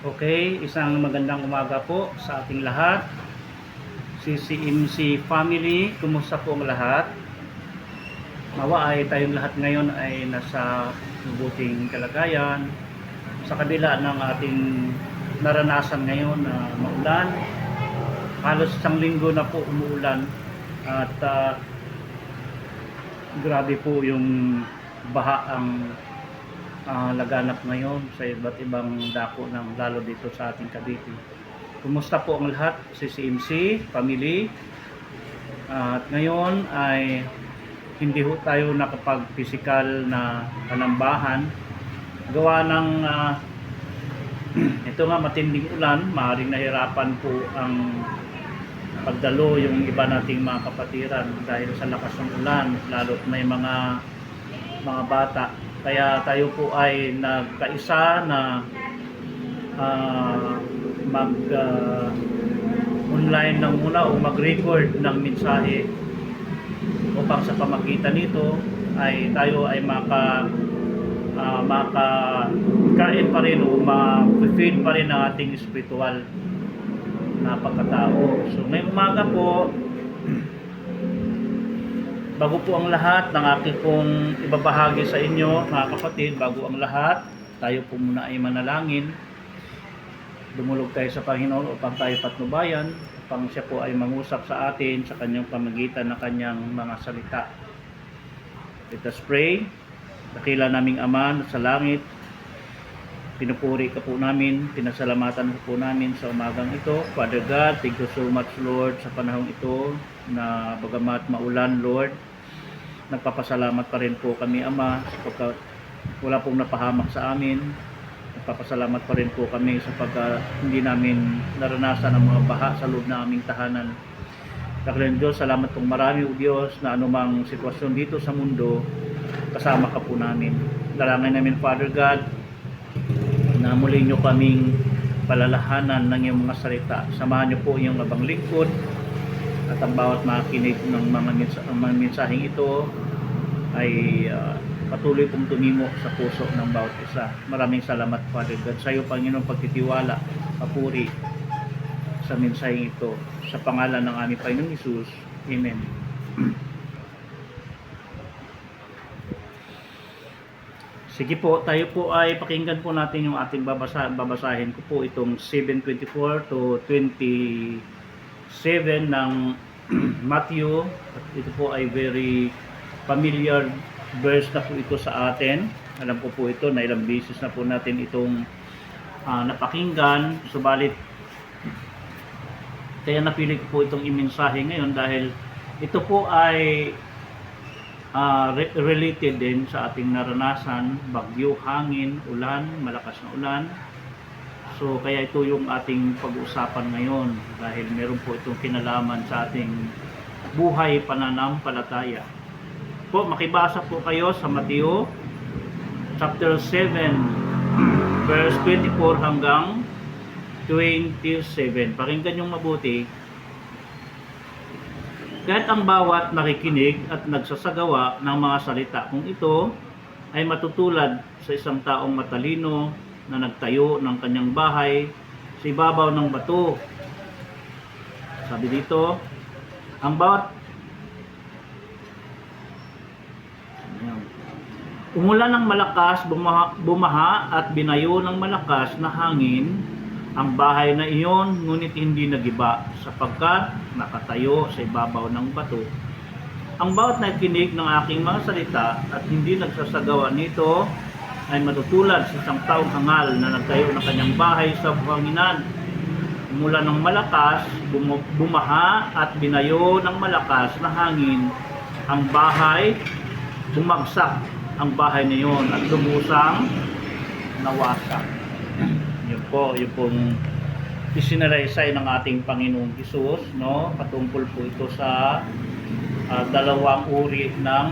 Okay, isang magandang umaga po sa ating lahat. CCMC family, kumusta po ang lahat? Nawa ay tayong lahat ngayon ay nasa mabuting kalagayan sa kabila ng ating naranasan ngayon na maulan. Halos isang linggo na po umuulan at grabe po yung baha ang laganap ngayon sa iba't ibang dako ng lalo dito sa ating Cavite. Kumusta po ang lahat, CCMC, family? At ngayon ay hindi ho tayo nakapag-physical na panambahan. Gawa ng ito nga matinding ulan, maaaring nahirapan po ang pagdalo yung iba nating mga kapatiran dahil sa lakas ng ulan, lalo't may mga bata. Kaya tayo po ay nagkaisa na online lang muna o mag-record ng mensahe upang sa pamagitan nito ay tayo ay makakain pa rin o ma-feed pa rin ang ating spiritual na pagkatao. So ngayong umaga po, bago po ang lahat ng aking pong ibabahagi sa inyo, mga kapatid, bago ang lahat, tayo po muna ay manalangin. Dumulog tayo sa Panginoon upang tayo patnubayan, upang siya po ay mangusap sa atin sa kanyang pamagitan ng kanyang mga salita. Let us pray. Dakila naming Ama sa langit, pinupuri ka po namin, pinasalamatan po namin sa umagang ito. Father God, thank you so much Lord sa panahong ito na bagamat maulan Lord, nagpapasalamat pa rin po kami Ama sapagkat wala pong napahamak sa amin. Nagpapasalamat pa rin po kami sapagkat hindi namin naranasan ang mga baha sa loob ng aming tahanan. Dakilang Diyos, salamat pong marami o Diyos na anumang sitwasyon dito sa mundo, kasama ka po namin. Dalangin namin Father God na muli nyo kaming palalahanan ng iyong mga salita. Samahan nyo po iyong abang lingkod at ang bawat makinig ng mga mensaheng ito ay patuloy pong tumimo sa puso ng bawat isa. Maraming salamat Father God sa iyo Panginoon pagtitiwala, papuri sa mensaheng ito. Sa pangalan ng aming Panginoong Hesus. Amen. Sige po, tayo po ay pakinggan po natin yung ating babasahin ko po itong 7:24 to 27 ng Matthew. At ito po ay very familiar verse na po ito sa atin. Alam ko po ito na ilang beses na po natin itong napakinggan. Subalit, kaya napili ko po itong imensahe ngayon dahil ito po ay related din sa ating naranasan, bagyo, hangin, ulan, malakas na ulan. So kaya ito yung ating pag-uusapan ngayon dahil meron po itong kinalaman sa ating buhay pananampalataya. Po, makibasa po kayo sa Mateo chapter 7 verse 24 hanggang 27. Pakinggan yung mabuti. Kahit ang bawat nakikinig at nagsasagawa ng mga salita kung ito ay matutulad sa isang taong matalino na nagtayo ng kanyang bahay sa ibabaw ng bato. Sabi dito, ang bawat umulan ng malakas, bumaha at binayo ng malakas na hangin ang bahay na iyon, ngunit hindi nagiba sapagkat nakatayo sa ibabaw ng bato. Ang bawat nakikinig ng aking mga salita at hindi nagsasagawa nito ay matutulad sa isang taong hangal na nagtayo ng kanyang bahay sa buhanginan. Umulan ng malakas, bumaha at binayo ng malakas na hangin ang bahay, bumagsak ang bahay na iyon at lumusang nawasak. Yun po, yung pong isinalaysay ng ating Panginoong Hesus, no? Patungkol po ito sa dalawang uri ng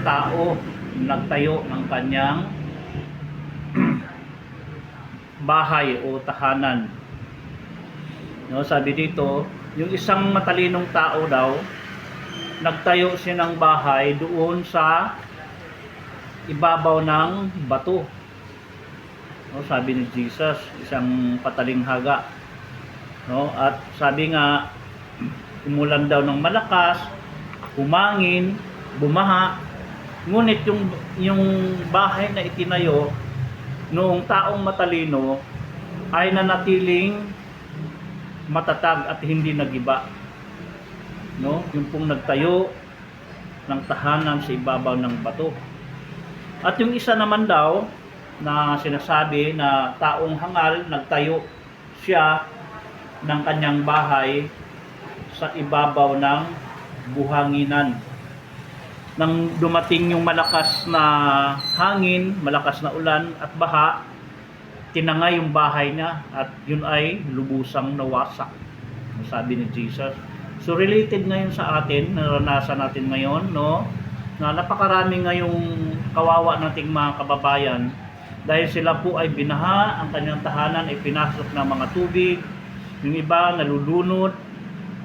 tao nagtayo ng kanyang bahay o tahanan. No, sabi dito, yung isang matalinong tao daw, nagtayo siya ng bahay doon sa ibabaw ng bato. No, sabi ni Jesus, isang patalinghaga. No, at sabi nga, umulan daw ng malakas, humangin, bumaha. Ngunit yung bahay na itinayo noong taong matalino ay nanatiling matatag at hindi nagiba. No, yung pong nagtayo ng tahanan sa ibabaw ng bato. At yung isa naman daw na sinasabi na taong hangal, nagtayo siya ng kanyang bahay sa ibabaw ng buhanginan. Nang dumating yung malakas na hangin, malakas na ulan at baha, tinangay yung bahay niya at yun ay lubusang nawasak, sabi ni Jesus. So related ngayon sa atin, naranasan natin ngayon, no, na napakarami ngayong kawawa nating mga kababayan dahil sila po ay binaha, ang kanyang tahanan ay pinasok ng mga tubig, yung iba nalulunod,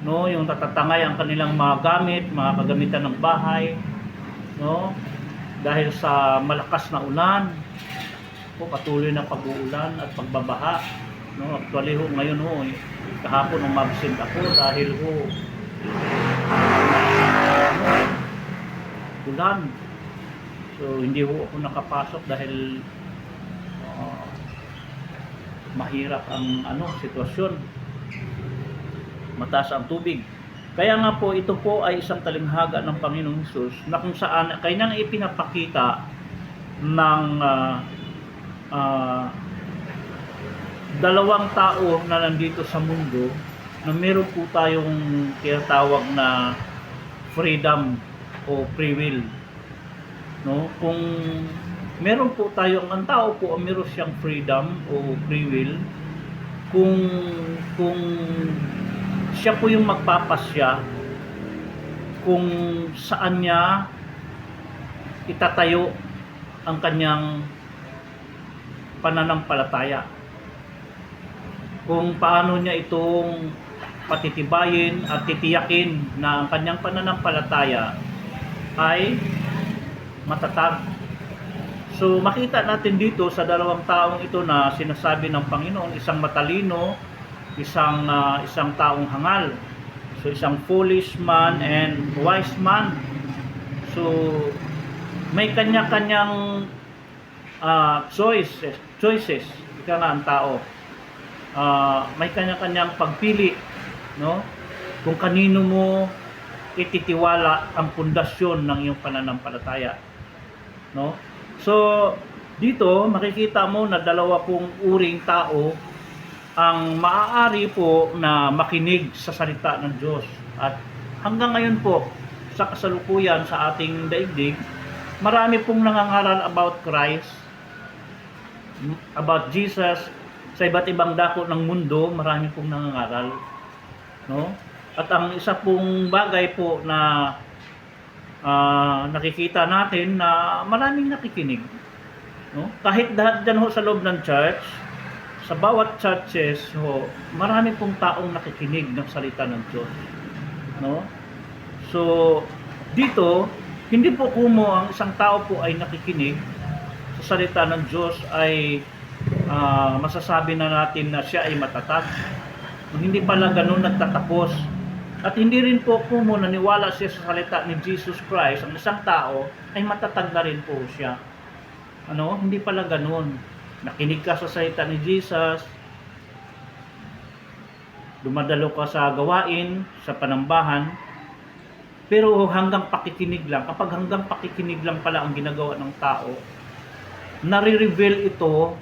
no, yung tatatangay ang kanilang mga gamit, mga kagamitan ng bahay, no, dahil sa malakas na ulan, po patuloy na pag-uulan at pagbabaha, no. Actually ho ngayon ho, kahapon umabsent ako dahil ho ulan. So hindi ho ako nakapasok dahil mahirap ang sitwasyon. Mataas ang tubig. Kaya nga po ito po ay isang talinghaga ng Panginoong Hesus na kung saan kanyang ipinapakita ng dalawang tao na nandito sa mundo na meron po tayong tinatawag na freedom o free will. No? Kung meron po tayong, ang tao po meron siyang freedom o free will kung siya po yung magpapasya kung saan niya itatayo ang kanyang pananampalataya, kung paano niya itong patitibayin at titiyakin na ang kanyang pananampalataya ay matatag. So makita natin dito sa dalawang taong ito na sinasabi ng Panginoon, isang matalino, isang taong hangal. So isang foolish man and wise man. So may kanya-kanyang choices. Ika nga ang tao. May kanya-kanyang pagpili, no? Kung kanino mo ititiwala ang pundasyon ng iyong pananampalataya, no? So dito makikita mo na dalawa pong uring tao ang maaari po na makinig sa salita ng Diyos. At hanggang ngayon po sa kasalukuyan sa ating daigdig, marami pong nangangaral about Christ, about Jesus. Sa iba't ibang dako ng mundo, marami pong nangangaral, no? At ang isa pong bagay po na nakikita natin na maraming nakikinig, no? Kahit dyan ho sa loob ng church, sa bawat churches ho, marami pong taong nakikinig ng salita ng Diyos, no? So dito, hindi po kumo ang isang tao po ay nakikinig sa salita ng Diyos ay masasabi na natin na siya ay matatag. Hindi pala ganun nagtatapos. At hindi rin po kumo naniwala siya sa salita ni Jesus Christ, ang isang tao ay matatag na rin po siya. Hindi pala ganun. Nakinig ka sa salita ni Jesus, dumadalo ka sa gawain, sa panambahan, pero hanggang pakikinig lang. Kapag hanggang pakikinig lang pala ang ginagawa ng tao, nare-reveal ito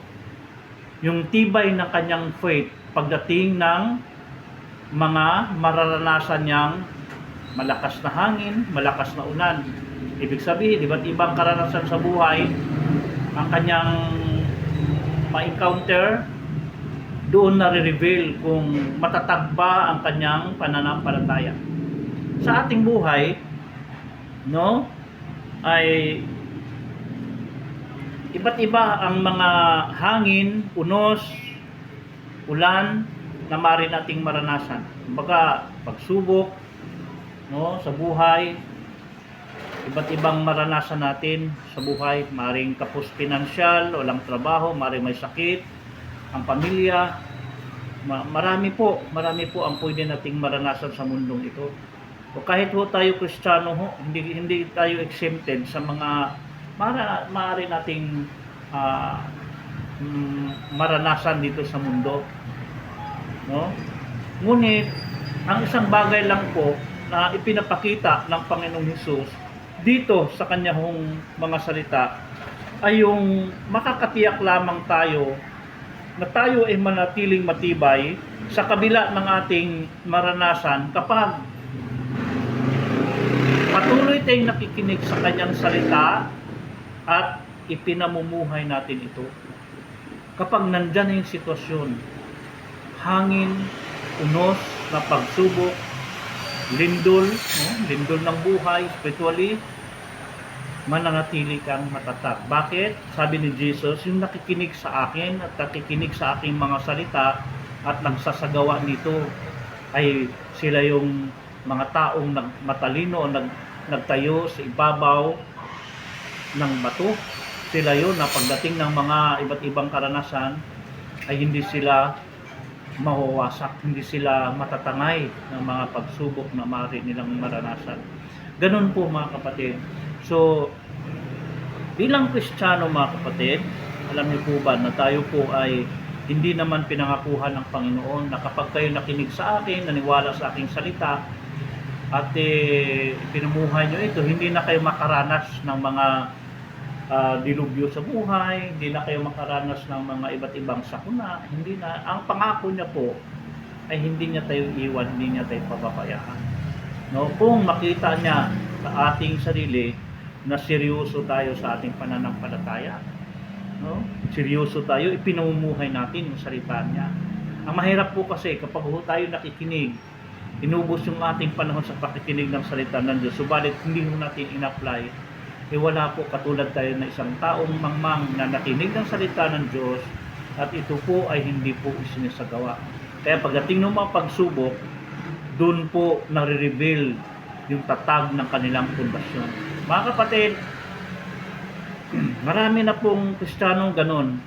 yung tibay ng kanyang faith pagdating ng mga mararanasan niyang malakas na hangin, malakas na ulan. Ibig sabihin, iba't ibang karanasan sa buhay ang kanyang ma-encounter, doon nare-reveal kung matatag ba ang kanyang pananampalataya. Sa ating buhay, no, ay iba't iba ang mga hangin, unos, ulan na maaari nating maranasan. Kumbaga, pagsubok, no, sa buhay, iba't ibang maranasan natin sa buhay. Maring kapos pinansyal, walang trabaho, maring may sakit, ang pamilya. Marami po ang pwede nating maranasan sa mundong ito. O kahit ho tayo Kristiyano ho, hindi tayo exempted sa mga maaari nating ah, maranasan dito sa mundo, no? Ngunit ang isang bagay lang po na ipinapakita ng Panginoong Hesus dito sa kanyang mga salita ay yung makakatiyak lamang tayo na tayo ay manatiling matibay sa kabila ng ating maranasan kapag patuloy tayong nakikinig sa kanyang salita at ipinamumuhay natin ito. Kapag nandyan yung sitwasyon, hangin, unos na pagsubok, lindol, lindol ng buhay, spiritually, mananatili kang matatag. Bakit? Sabi ni Jesus, yung nakikinig sa akin at nakikinig sa aking mga salita at nagsasagawa nito ay sila yung mga taong matalino o nagtayo sa ibabaw ng bato. Sila yun na pagdating ng mga iba't ibang karanasan ay hindi sila mawawasak, hindi sila matatangay ng mga pagsubok na maaari nilang maranasan. Ganun po mga kapatid. So, bilang Kristiyano mga kapatid, alam niyo po ba na tayo po ay hindi naman pinangakuhan ng Panginoon na kapag kayo nakinig sa akin, naniwala sa aking salita, at pinumuhay nyo ito, hindi na kayo makaranas ng mga dilubyo sa buhay, hindi na kayo makaranas ng mga iba't ibang sakuna, hindi na. Ang pangako niya po ay hindi niya tayo iwan, hindi niya tayo pababayaan. No? Kung makita niya sa ating sarili na seryoso tayo sa ating pananampalataya, no? Seryoso tayo, ipinamumuhay natin yung salita niya. Ang mahirap po kasi kapag tayo nakikinig, inubos yung ating panahon sa pakikinig ng salita ng Diyos, subalit hindi mo natin in-apply, wala po katulad tayo na isang taong mangmang na nakinig ng salita ng Diyos at ito po ay hindi po isinisagawa. Kaya pagdating ng mga pagsubok, doon po nare-reveal yung tatag ng kanilang pundasyon. Mga kapatid, marami na pong Kristiyanong ganun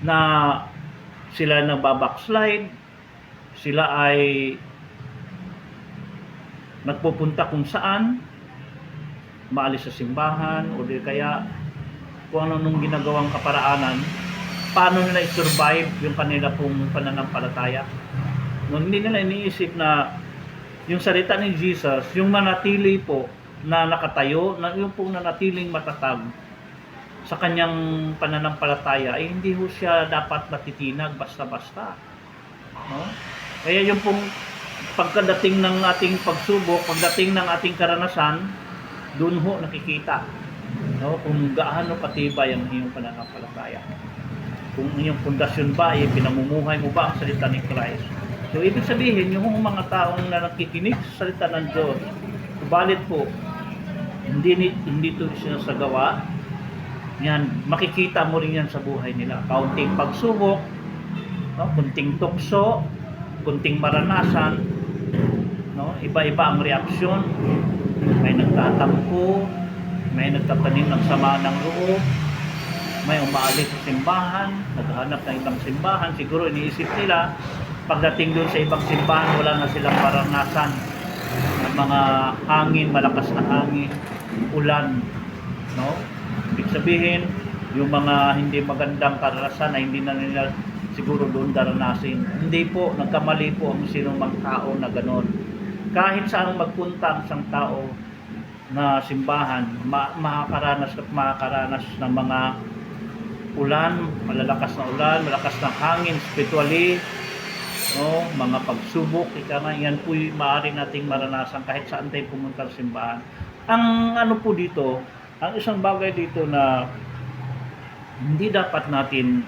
na sila nagbabackslide, sila ay nagpupunta kung saan, maalis sa simbahan o di kaya kung ano nung ginagawang kaparaanan, paano nila i-survive yung kanila pong pananampalataya. Nung hindi nila iniisip na yung salita ni Jesus, yung manatili po na nakatayo, na yung pong nanatiling matatag sa kanyang pananampalataya, ay hindi ho siya dapat matitinag basta-basta. No? Kaya yung pong pagkadating ng ating pagsubok, pagdating ng ating karanasan, doon ho nakikita, no, kung gaano katibay ang iyong pananampalataya. Kung iyong pundasyon ba ay pinamumuhay mo ba ang salita ni Christ. So ibig sabihin, yung mga taong na nakikinig sa salita ng Diyos, subalit po hindi ito sinasagawa, yan, makikita mo rin yan sa buhay nila. Kaunting pagsubok, no, kunting tukso, kunting maranasan, no, iba-iba ang reaksyon. May nagtatampo, may nagtatanim ng sama ng loob, may umaalis sa simbahan, naghahanap ng ibang simbahan. Siguro iniisip nila, pagdating doon sa ibang simbahan, wala na silang maranasan ng mga hangin, malakas na hangin, ulan, no? Ibig sabihin, yung mga hindi magandang karanasan ay hindi na nila siguro doon daranasin. Hindi po, nagkamali po ang sinumang tao na gano'n. Kahit saan magpunta ang isang tao na simbahan, makakaranas ng mga ulan, malalakas na ulan, malakas na hangin spiritually, no, mga pagsubok, yan po yung maaari nating maranasan kahit saan tayo pumunta sa simbahan. Ang ano po dito, ang isang bagay dito na hindi dapat natin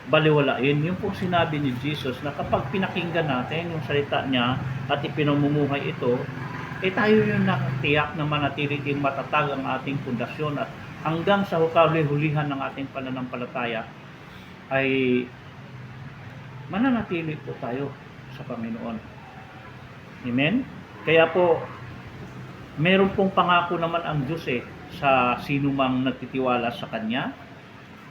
baliwalain, yung pong sinabi ni Jesus na kapag pinakinggan natin yung salita niya at ipinamumuhay ito, tayo yung nakatiyak na manatiliting matatag ang ating pundasyon at hanggang sa huli-hulihan ng ating pananampalataya ay mananatili po tayo sa Panginoon. Amen? Kaya po, Meron pong pangako naman ang Diyos sa sino mang nagtitiwala sa Kanya.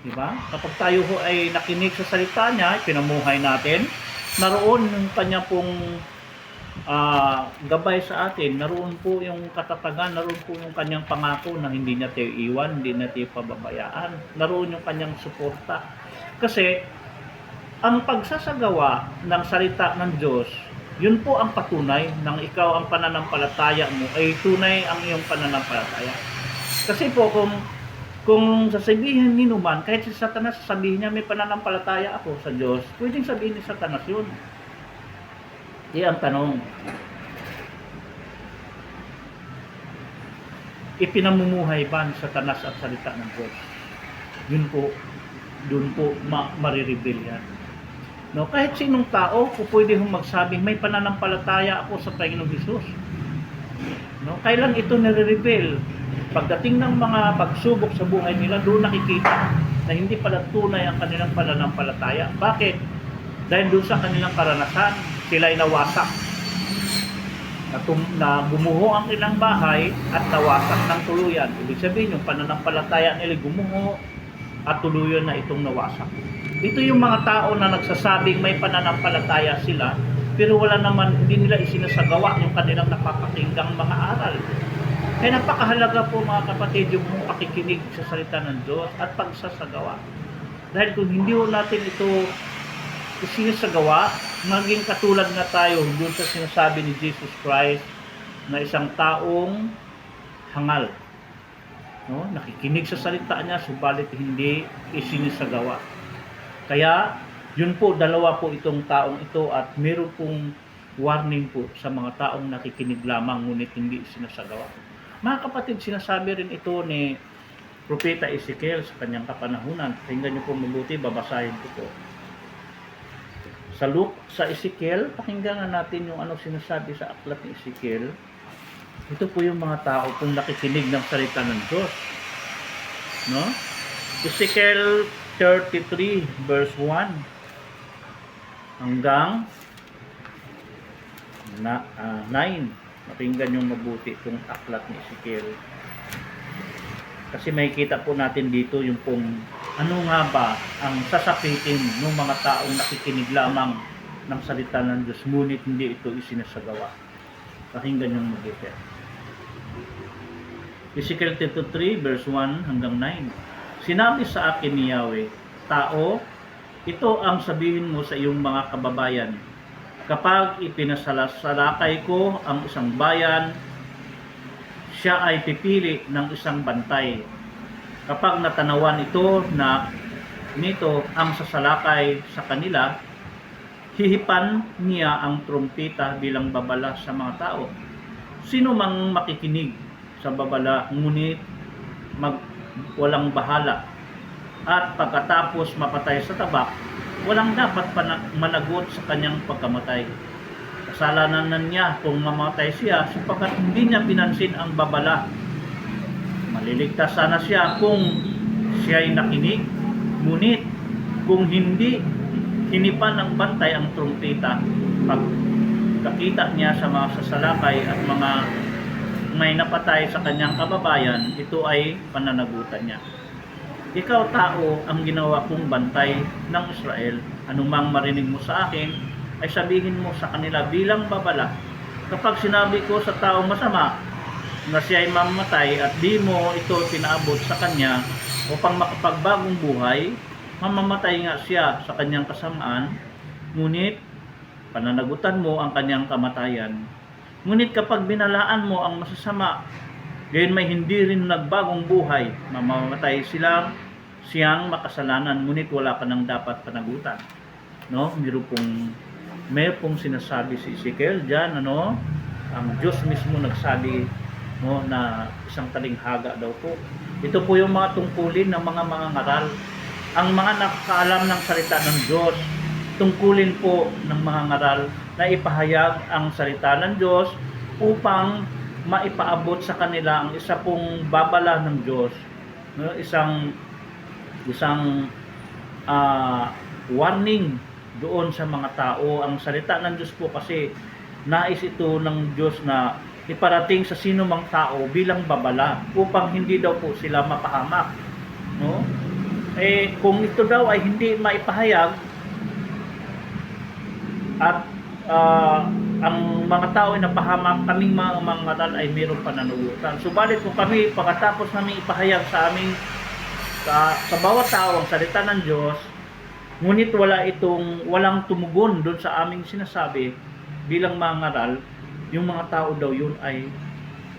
Diba? Kapag tayo ho ay nakinig sa salita niya, pinamuhay natin, naroon yung Kanya pong gabay sa atin, naroon po yung katatagan, naroon po yung Kanyang pangako na hindi niya tayo iwan, hindi niya tayo pababayaan, naroon yung Kanyang suporta. Kasi, ang pagsasagawa ng salita ng Diyos, yun po ang patunay ng ikaw ang pananampalataya mo ay tunay ang iyong pananampalataya. Kasi po kung sasabihin ni Numan, kahit si Satanas sasabihin niya may pananampalataya ako sa Diyos, pwedeng sabihin ni Satanas yun. Iyan ang tanong. Ipinamumuhay ba ni Satanas ang salita ng Diyos? Yun po, doon po marireveal yan. No, kahit sinong tao, pwede hong magsabing may pananampalataya ako sa Panginoong Hesus. No, kailan ito nare-reveal? Pagdating ng mga pagsubok sa buhay nila, doon nakikita na hindi pala tunay ang kanilang pananampalataya. Bakit? Dahil doon sa kanilang karanasan, sila ay nawasak. Na gumuho ang ilang bahay at nawasak ng tuluyan. Ibig sabihin, yung pananampalataya nila gumuho at tuluyan na itong nawasak. Ito yung mga tao na nagsasabing may pananampalataya sila, pero wala naman, hindi nila isinasagawa yung kanilang napapakinggang mga aral. Kaya napakahalaga po mga kapatid yung pakikinig sa salita ng Diyos at pagsasagawa. Dahil kung hindi natin ito isinasagawa, maging katulad na tayo doon sa sinasabi ni Jesus Christ na isang taong hangal. No? Nakikinig sa salita niya, subalit hindi isinasagawa. Kaya, yun po, dalawa po itong taong ito at meron pong warning po sa mga taong nakikinig lamang ngunit hindi sinasagawa. Mga kapatid, sinasabi rin ito ni Propeta Ezekiel sa kanyang kapanahunan. Tingnan niyo po mabuti, babasahin ko po. Sa Ezekiel, pakinggan natin yung ano sinasabi sa aklat ni Ezekiel. Ito po yung mga tao kung nakikinig ng salita ng Diyos. No? Ezekiel 33 verse 1 hanggang 9. Pakinggan yung mabuti itong aklat ni Ezekiel. Kasi makikita po natin dito yung kung ano nga ba ang sasapitin ng mga taong nakikinig lamang ng salita ng Diyos, ngunit hindi ito isinasagawa. Pakinggan yung mabuti. Ezekiel 33 verse 1 hanggang 9. Sinabi sa akin ni Yahweh, tao, ito ang sabihin mo sa iyong mga kababayan. Kapag ipinasasalakay ko ang isang bayan, siya ay pipili ng isang bantay. Kapag natanawan ito na nito ang sasalakay sa kanila, hihipan niya ang trumpeta bilang babala sa mga tao. Sino mang makikinig sa babala, ngunit walang bahala, at pagkatapos mapatay sa tabak, walang dapat managot sa kanyang pagkamatay. Kasalanan niya kung mamatay siya sapagkat hindi niya pinansin ang babala. Maliligtas sana siya kung siya'y nakinig, ngunit kung hindi hinipan ng bantay ang trumpeta, pagkakita niya sa mga sasalakay at mga may napatay sa kanyang kababayan, ito ay pananagutan niya. Ikaw tao ang ginawa kong bantay ng Israel. Anumang marinig mo sa akin, ay sabihin mo sa kanila bilang babala. Kapag sinabi ko sa taong masama na siya ay mamatay at di mo ito pinaabot sa kanya upang makapagbagong buhay, mamamatay nga siya sa kanyang kasamaan, ngunit pananagutan mo ang kanyang kamatayan. Ngunit kapag binalaan mo ang masasama, gayon may hindi rin nagbagong buhay, mamamatay siyang makasalanan, ngunit wala ka nang dapat panagutan. No? May pong sinasabi si Ezekiel diyan, ang Diyos mismo nagsabi, na isang talinghaga daw po. Ito po yung mga tungkulin ng mga mangangaral. Ang mga nakakaalam ng salita ng Diyos, tungkulin po ng mga ngaral na ipahayag ang salita ng Diyos upang maipaabot sa kanila ang isa pong babala ng Diyos, isang warning doon sa mga tao. Ang salita ng Diyos po kasi nais ito ng Diyos na iparating sa sino mang tao bilang babala upang hindi daw po sila mapahamak, no? Kung ito daw ay hindi maipahayag at ang mga tao ay napahamak, kaming mga ngaral ay mayroong pananagutan. Subalit kung kami pagkatapos namin ipahayag sa aming sa bawat tao ang salita ng Diyos, ngunit walang tumugon doon sa aming sinasabi bilang mga ngaral, yung mga tao daw yun ay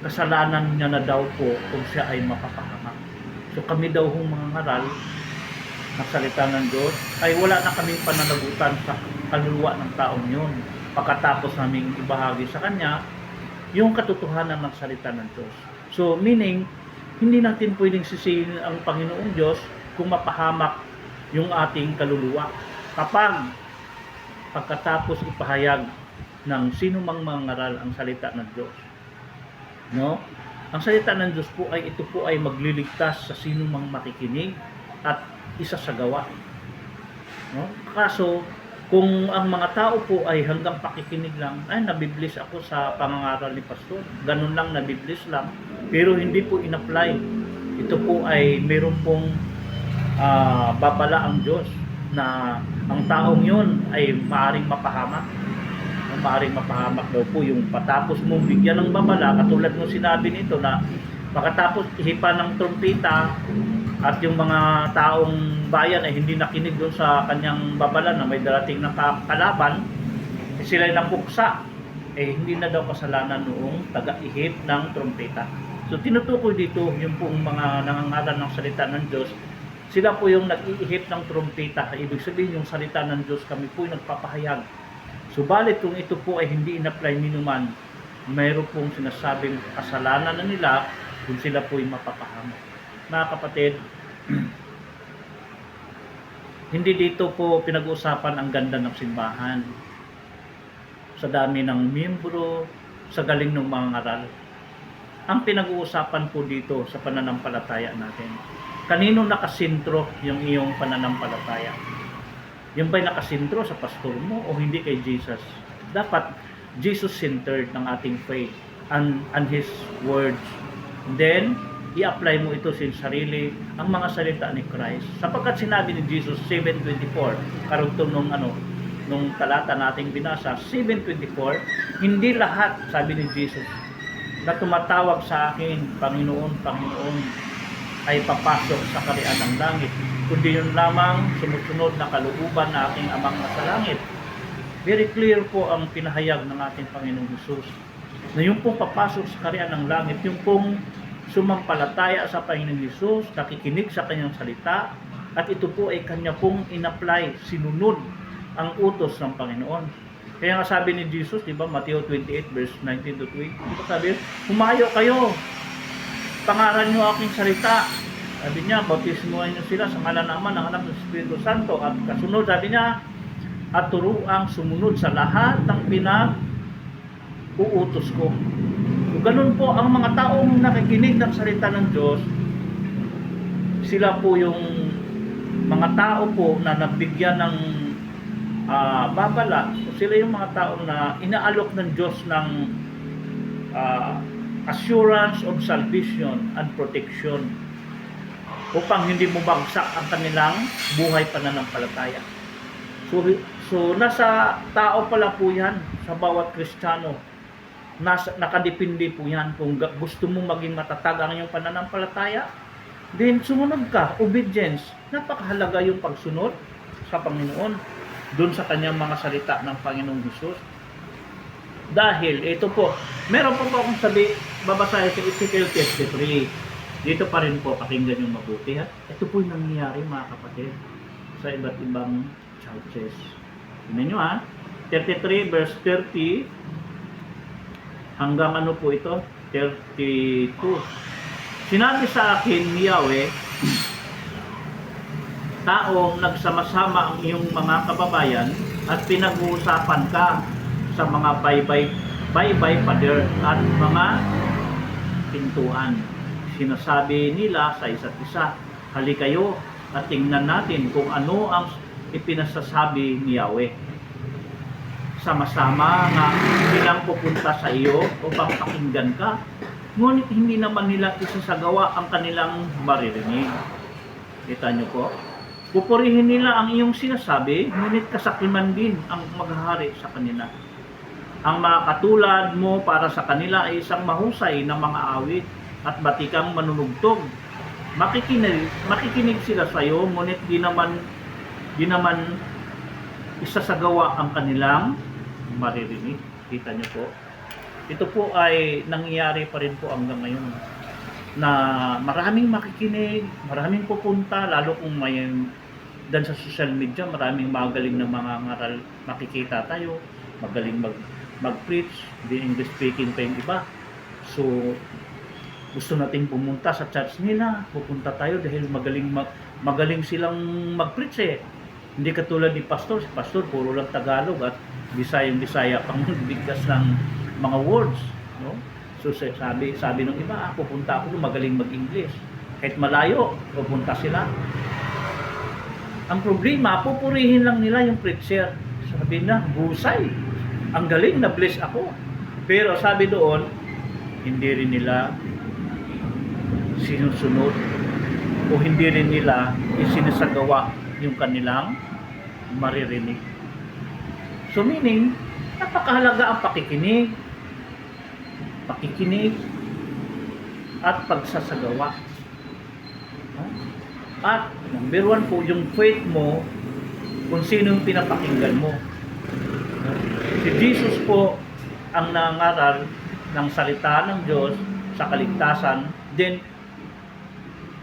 kasalanan niya na daw po kung siya ay mapapahamak. So kami daw hong mga ngaral ng salita ng Diyos ay wala na kaming pananagutan sa kaluluwa ng taong yun pagkatapos naming ibahagi sa kanya yung katotohanan ng salita ng Diyos. So meaning, hindi natin pwedeng sisihin ang Panginoong Diyos kung mapahamak yung ating kaluluwa kapag pagkatapos ipahayag ng sino mang mangaral ang salita ng Diyos. No? Ang salita ng Diyos po ay ito po ay magliligtas sa sino mang makikinig at isa sa gawa. No? Kaso kung ang mga tao po ay hanggang pakikinig lang, ay nabiblis ako sa pangangaral ni Pastor. Ganun lang, nabiblis lang. Pero hindi po in-apply. Ito po ay meron pong babala ang Diyos na ang taong yun ay maaaring mapahamak. Maaaring mapahamak daw po yung patapos mong bigyan ng babala, katulad ng sinabi nito na pagkatapos ihipan ng trumpeta at yung mga taong bayan ay hindi nakinig doon sa kanyang babala na may darating na kalaban, sila ay napuksa, hindi na daw kasalanan noong taga-ihip ng trumpeta. So tinutukoy dito yung pong mga nangangaral ng salita ng Diyos, sila po yung nag-iihip ng trumpeta. Ibig sabihin yung salita ng Diyos, kami po yung nagpapahayag. Subalit kung ito po ay hindi in-apply ninuman, mayroon pong sinasabing kasalanan na nila kung sila po ay mapapahamak. Mga kapatid, hindi dito po pinag-uusapan ang ganda ng simbahan, sa dami ng miyembro, sa galing ng mga ngaral. Ang pinag-uusapan po dito sa pananampalataya natin, kanino nakasintro yung iyong pananampalataya? Yung ba'y nakasintro sa pastor mo o hindi kay Jesus? Dapat Jesus-centered ng ating faith and His words. Then, i-apply mo ito sa sarili, ang mga salita ni Christ. Sapagkat sinabi ni Jesus, 7:24, karugtong nung talata nating binasa, 7:24, hindi lahat, sabi ni Jesus, na tumatawag sa akin, Panginoon, Panginoon, ay papasok sa kaharian ng langit, kundi yun lamang sumusunod na kalooban na aking Amang nasa langit. Very clear po ang pinahayag ng ating Panginoong Jesus, na yung pong papasok sa kaharian ng langit, yung pong sumampalataya sa Panginoong Jesus, nakikinig sa kanyang salita, at ito po ay kanya pong in-apply, sinunod ang utos ng Panginoon. Kaya nga sabi ni Jesus, di ba, Matthew 28 verse 19 to 20, di ba sabi, humayo kayo, pangaral nyo aking salita. Sabi niya, bautismuhan nyo sila sa ngalan ng Ama, ng Anak, ng Espiritu Santo. At kasunod, sabi niya, at turuang sumunod sa lahat ng pinag-uutos ko. So, ganun po ang mga taong nakikinig ng salita ng Diyos, sila po yung mga tao po na nabigyan ng babala. So, sila yung mga tao na inaalok ng Diyos ng assurance of salvation and protection upang hindi bumagsak ang kanilang buhay pananampalataya. So nasa tao pala po yan, sa bawat Kristiyano. Nakadepende po yan kung gusto mong maging matatag ang iyong pananampalataya, then sumunod ka, obedience. Napakahalaga yung pagsunod sa Panginoon doon sa kanyang mga salita ng Panginoong Hesus. Dahil ito po, meron po akong babasahin sa Ezekiel 33. Dito pa rin po, pakinggan yung mabuti. Ito po yung nangyayari mga kapatid sa iba't ibang churches. Tingnan nyo 33 verse 30 hanggang po ito, 32. Sinabi sa akin ni Yahweh, taong nagsama-sama ang iyong mga kababayan at pinag-uusapan ka sa mga baybay pader at mga pintuan. Sinasabi nila sa isa't isa, halika kayo at tingnan natin kung ano ang ipinasasabi ni Yahweh. sama-sama nga silang pupunta sa iyo upang pakinggan ka. Ngunit hindi naman nila isasagawa ang kanilang maririnig. Kita nyo po? Pupurihin nila ang iyong sinasabi, ngunit kasakiman din ang maghahari sa kanila. Ang mga katulad mo para sa kanila ay isang mahusay na mga awit at batikang manunugtog. Makikinig sila sa iyo, ngunit di naman isasagawa ang kanilang maririnig. Kita nyo po? Ito po ay nangyayari pa rin po hanggang ngayon na maraming makikinig, maraming pupunta, lalo kung may dan sa social media, maraming magaling na mga ngaral makikita tayo, magaling mag-preach, di English speaking pa yung iba. So, gusto nating pumunta sa church nila, pupunta tayo dahil magaling silang mag-preach eh. Hindi katulad ni pastor, si pastor puro lang Tagalog at Bisaya pang bigkas ng mga words, no? So sabi ng iba, pupunta ako doon, magaling mag-English. Kahit malayo, pupunta sila. Ang problema, pupurihin lang nila yung preacher. Sabi na, busay. Ang galing, na-bless ako. Pero sabi doon, hindi rin nila sinusunod o hindi rin nila isinasagawa yung kanilang maririnig. So meaning, napakahalaga ang pakikinig at pagsasagawa. At number 1 po, yung faith mo kung sino yung pinapakinggan mo. Si Jesus po ang nangaral ng salita ng Diyos sa kaligtasan, then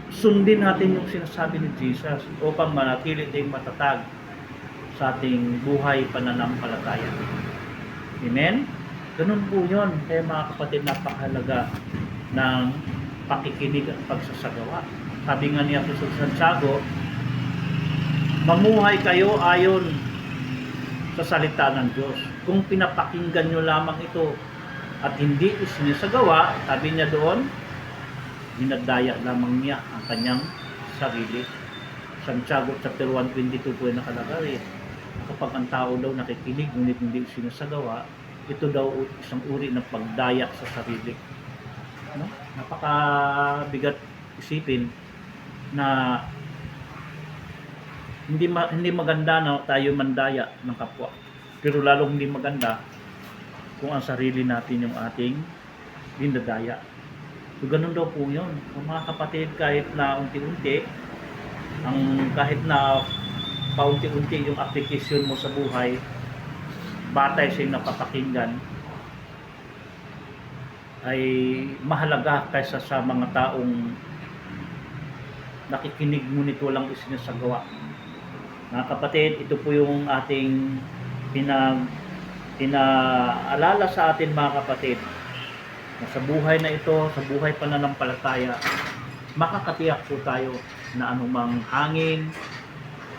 sundin natin yung sinasabi ni Jesus upang manatili tayong matatag sa ating buhay pananampalataya. Amen? Ganun po yun. Kaya mga kapatid, napakahalaga ng pakikinig at pagsasagawa. Sabi nga ni Apostol Santiago, mamuhay kayo ayon sa salita ng Diyos. Kung pinapakinggan nyo lamang ito at hindi isinasagawa, sabi niya doon, dinadaya lamang niya ang kanyang sarili. Santiago chapter 1:22 po yung nakalagay. Kapag ang tao daw nakikinig ngunit hindi sinasagawa, ito daw isang uri ng pagdaya sa sarili. No? Napakabigat isipin na hindi maganda na tayo mandaya ng kapwa. Pero lalong hindi maganda kung ang sarili natin yung ating dinadaya. So ganun daw po yun. So, mga kapatid, kahit na unti-unti, kahit na paunti-unti yung application mo sa buhay, batay sa yung napapakinggan, ay mahalaga kaysa sa mga taong nakikinig ngunit walang isinasagawa. Mga kapatid, ito po yung ating pinaalala sa atin mga kapatid, na sa buhay na ito, sa buhay pananampalataya, makakatiyak po tayo na anumang hangin,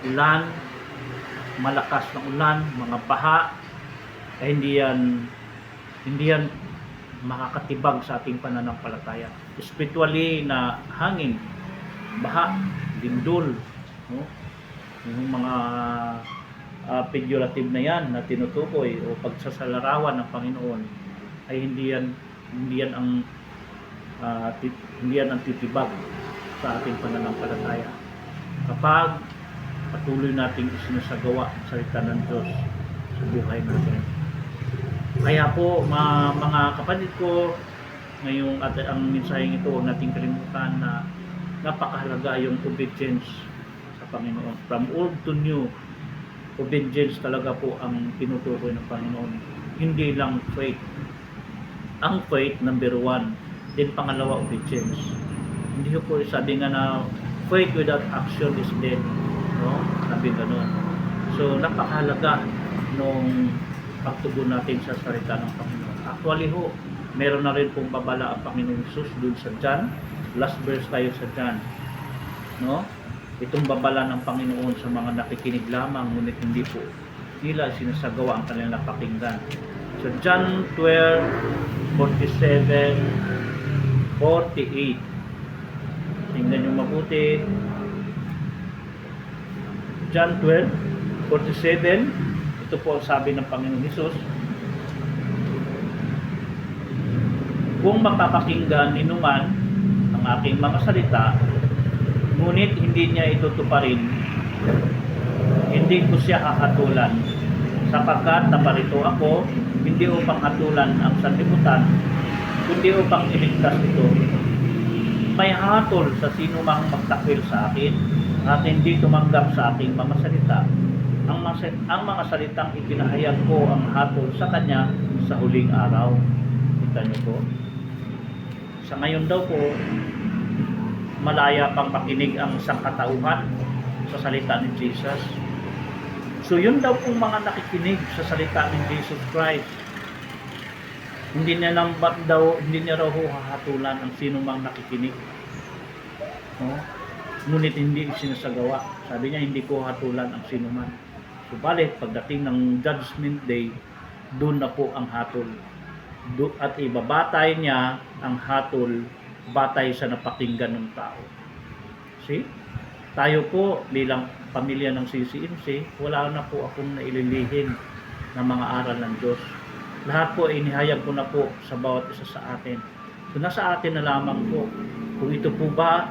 ulan, malakas na ulan, mga baha, ay hindi yan makakatibag sa ating pananampalataya. Spiritually na hangin, baha, lindol, no? Yung mga pejorative na yan na tinutukoy o pagsasalarawan ng Panginoon ay hindi yan ang titibag sa ating pananampalataya. Kapag patuloy nating isinasagawa ang salita ng Diyos sa buhay natin. Kaya po mga kapatid ko, ngayong ang mensaheng ito, huwag nating kalimutan na napakahalaga yung obedience sa Panginoon. From old to new, obedience talaga po ang tinutukoy ng Panginoon. Hindi lang faith. Ang faith, number 1. Then pangalawa, obedience. Hindi po sabi nga na faith without action is dead. No? Sabi gano'n. So, napakahalaga nung pagtugon natin sa salita ng Panginoon. Actually ho, meron na rin pong babala ang Panginoon Jesus dun sa John. Last verse tayo sa John. No? Itong babala ng Panginoon sa mga nakikinig lamang, ngunit hindi po nila sinasagawa ang kanilang napakinggan. So John 12:47-48. Tingnan nyo mabuti. John 12:47 Ito po ang sabi ng Panginoon Hesus, kung mapapakinggan ninuman ang aking mga salita, ngunit hindi niya itutuparin, hindi ko siya hahatulan, sapagkat naparito ako, hindi upang hatulan ang sanlibutan, kundi upang iligtas ito. May hatol sa sino mang magtakwil sa akin, at hindi tumanggap sa aking mga salita. Ang mga salitang ipinahayag ko ang hatol sa kanya sa huling araw. Kita niyo po? Sa ngayon daw po, malaya pang makinig ang sangkatauhan sa salita ni Jesus. So yun daw pong mga nakikinig sa salita ni Jesus Christ. Hindi niya raw hahatulan ang sino mang nakikinig. No? Ngunit hindi isinasagawa. Sabi niya, hindi ko hatulan ang sino man. Subalit, pagdating ng Judgment Day, doon na po ang hatol. At ibabatay niya ang hatol batay sa napakinggan ng tao. See? Tayo po bilang pamilya ng CCMC, wala na po akong naililihin ng mga aral ng Diyos. Lahat po inihayag ko na po sa bawat isa sa atin. So nasa atin na lamang po kung ito po ba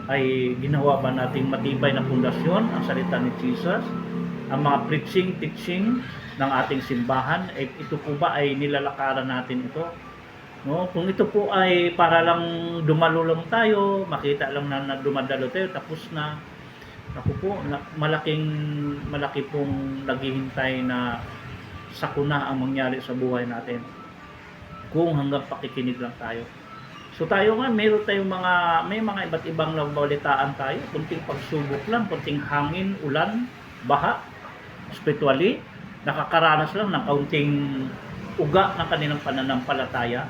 ay ginawa ba nating matibay na pundasyon ang salita ni Jesus, ang mga teaching ng ating simbahan, ito po ba ay nilalakaran natin ito? No, kung ito po ay para lang dumalo lang tayo, makita lang na dumadalo tayo, tapos na. Ako po, malaki pong naghihintay na sakuna ang mangyari sa buhay natin. Kung hanggang pakikinig lang tayo. So tayo nga, may mga iba't ibang nabalitaan tayo, kunting pagsubok lang, kunting hangin, ulan, baha, spiritually, nakakaranas lang ng kaunting uga ng kanilang pananampalataya.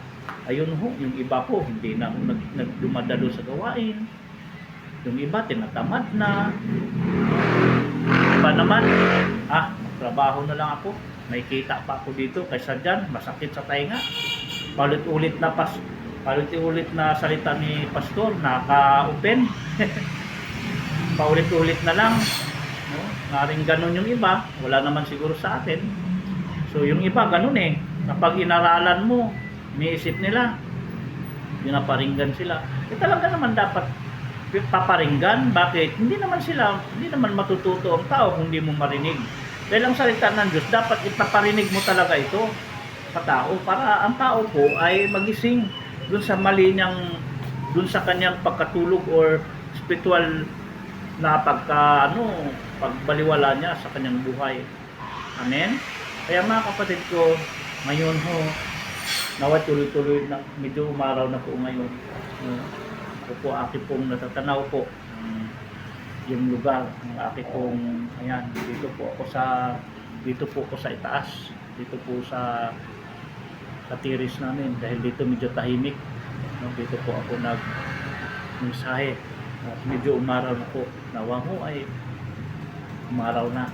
Ayun ho, yung iba po hindi na nagdumadalo sa gawain. Yung iba tinatamad na. Iba naman, trabaho na lang ako. May kita pa ako dito kaysa dyan, masakit sa tainga. Paulit-ulit na salita ni pastor, naka-open. Paulit-ulit na lang. No? Ngaring ganun yung iba, wala naman siguro sa atin. So yung iba ganun eh. Kapag inaralan mo, iniisip nila, pinaparinggan sila. Talaga naman dapat paparinggan. Bakit? Hindi naman matututo ang tao kung hindi mo marinig. Dahil ang salita ng Diyos, dapat ipaparinig mo talaga ito sa tao para ang tao po ay magising dun sa mali niyang, dun sa kanyang pagkatulog or spiritual na pagbaliwala niya sa kanyang buhay. Amen? Kaya mga kapatid ko, ngayon ho, nawa tuloy-tuloy na, medyo umaraw na po ngayon. Ako po, aking pong natatanaw po yung lugar ng aking pong, ayan, dito po ako sa itaas, dito po sa tiris namin, dahil dito medyo tahimik, no? Dito po ako nag-mensahe at medyo umaraw na po. Nawa ho ay umaraw na.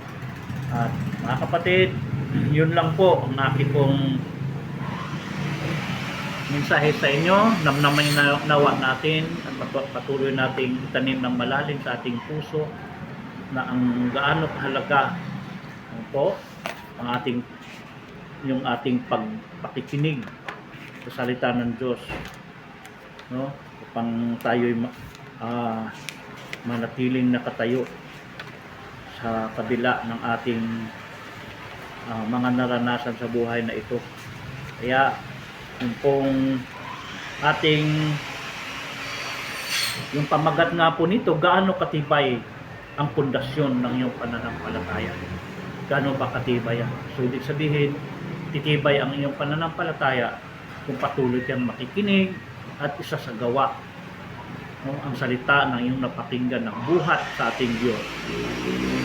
At mga kapatid, yun lang po ang aking pong mensahe sa inyo. Namnamay nawa natin at patuloy nating itanim ng malalim sa ating puso na ang gaano kahalaga po yung ating pakikinig sa salita ng Diyos, no? Upang tayo'y manatiling nakatayo sa kabila ng ating mga naranasan sa buhay na ito. Kaya yung pong yung pamagat nga po nito, gaano katibay ang pundasyon ng iyong pananampalataya. Gaano ba katibay yan? So ibig sabihin, titibay ang iyong pananampalataya kung patuloy kang makikinig at isasagawa, no, ang salita ng iyong napakinggan ng buhat sa ating Diyos.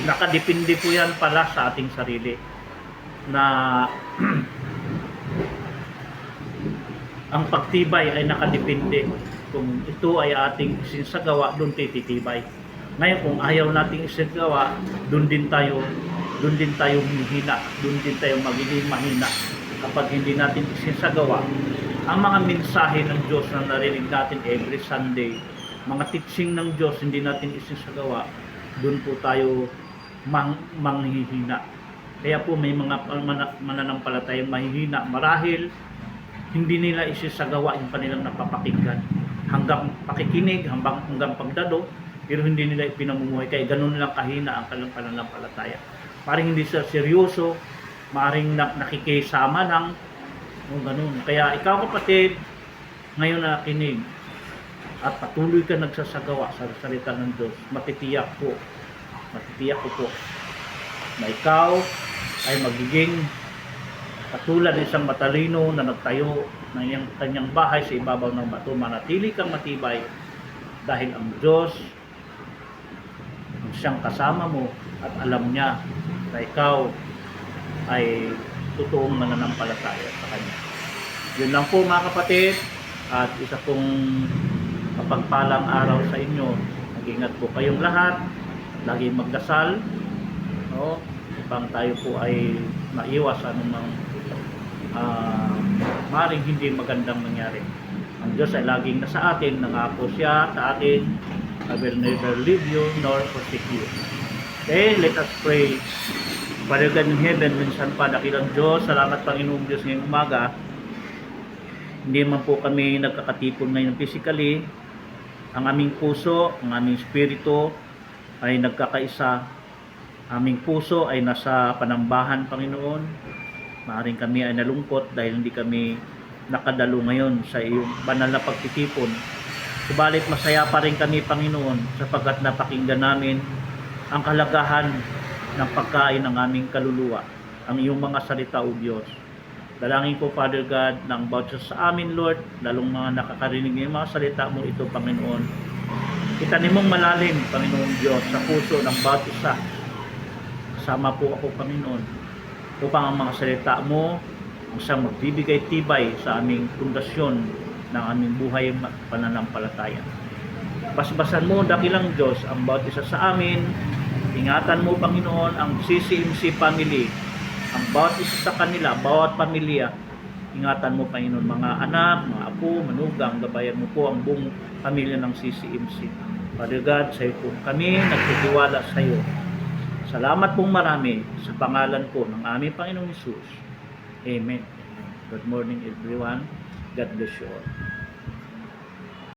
Nakadepende po yan pala sa ating sarili na ang pagtibay ay nakadepende. Kung ito ay ating isinasagawa, doon titibay. Ngayon kung ayaw nating isinagawa, doon din tayo hihina, doon din tayo magiging mahina kapag hindi natin isinasagawa ang mga mensahe ng Diyos na narinig natin every Sunday, mga teaching ng Diyos hindi natin isinasagawa, doon po tayo manghihina. Kaya po may mga mananampalatayang mahihina, marahil hindi nila isisagawa yung kanilang napapakinggan. Hanggang pakikinig, hanggang pagdalo, pero hindi nila ipinamumuhay. Kaya ganun lang kahina ang kanilang pananampalataya. Maring hindi sila seryoso, maring nakikisama lang, o ganun. Kaya ikaw kapatid, ngayon na nakinig, at patuloy ka nagsasagawa sa salita ng Diyos, matitiyak ko po, na ikaw ay magiging katulad ng isang matalino na nagtayo ng kanyang bahay sa ibabaw ng bato. Manatili kang matibay dahil ang Diyos ang siyang kasama mo at alam niya na ikaw ay totoong mananampalataya sa Kanya. Yun lang po mga kapatid, at isa pong mapagpalang araw sa inyo. Mag-ingat po kayong lahat, laging magdasal, no? Upang tayo po ay maiwas anumang maring hindi magandang mangyari. Ang Diyos ay laging nasa atin, nangako siya sa atin, I will never leave you nor forsake you. Okay, let us pray. Father God in heaven, minsan pa dakilang Diyos, salamat Panginoong Diyos ngayong umaga. Hindi man po kami nagkakatipon ngayon physically, ang aming puso, ang aming spirito ay nagkakaisa. Aming puso ay nasa panambahan, Panginoon. Maaring kami ay nalungkot dahil hindi kami nakadalo ngayon sa iyong banal na pagtitipon. Subalit masaya pa rin kami, Panginoon, sapagkat napakinggan namin ang kalagahan ng pagkain ng aming kaluluwa, ang iyong mga salita, O Diyos. Dalangin ko, Father God, ng bawat sa amin, Lord, lalong mga nakakarinig ng mga salita mo ito, Panginoon. Itanim mong malalim, Panginoon Diyos, sa puso ng bawat isa. Kasama po ako, Panginoon, upang ang mga salita mo ang siyang magbibigay tibay sa aming pundasyon ng aming buhay pananampalataya. Basbasan mo, dakilang Diyos, ang bawat isa sa amin. Ingatan mo, Panginoon, ang CCMC family, ang bawat isa sa kanila, bawat pamilya. Ingatan mo, Panginoon, mga anak, mga apo, manugang, gabayan mo po ang buong pamilya ng CCMC. Father God, sa iyo po kami nagtitiwala sa iyo. Salamat pong marami sa pangalan po ng aming Panginoong Hesus. Amen. Good morning everyone. God bless you all.